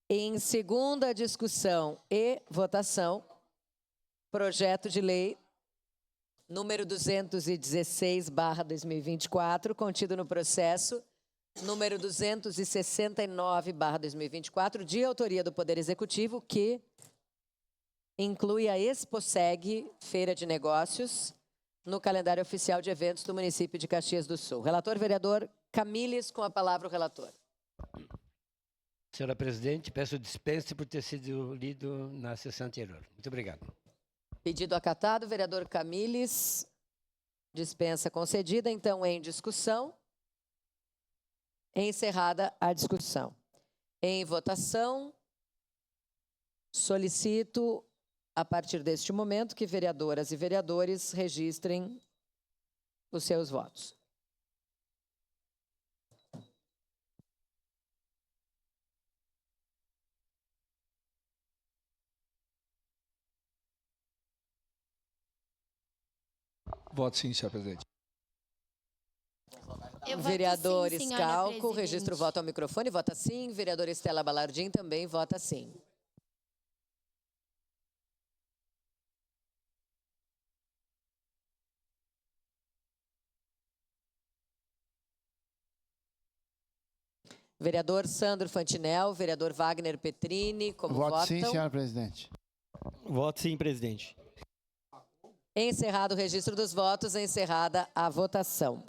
Em segunda discussão e votação, projeto de lei número 216/2024, contido no processo número 269/2024, de autoria do Poder Executivo, que inclui a Exposeg, Feira de Negócios, no calendário oficial de eventos do município de Caxias do Sul. Relator, vereador Camilles, com a palavra o relator. Senhora presidente, peço dispensa por ter sido lido na sessão anterior. Muito obrigado. Pedido acatado, vereador Camilles. Dispensa concedida, então, em discussão. Encerrada a discussão. Em votação, solicito, a partir deste momento, que vereadoras e vereadores registrem os seus votos. Voto sim, senhor presidente. Vereador sim, Scalco, registra o voto ao microfone, vota sim. Vereadora Estela Balardim também vota sim. Vereador Sandro Fantinel, vereador Wagner Petrini, como voto votam? sim, senhora presidente. Voto sim, presidente. Encerrado o registro dos votos, encerrada a votação.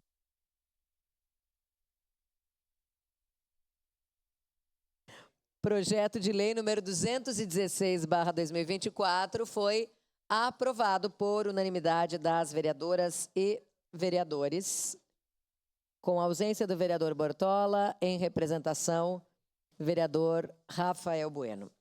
Projeto de lei número 216/2024 foi aprovado por unanimidade das vereadoras e vereadores, com ausência do vereador Bortola, em representação, vereador Rafael Bueno.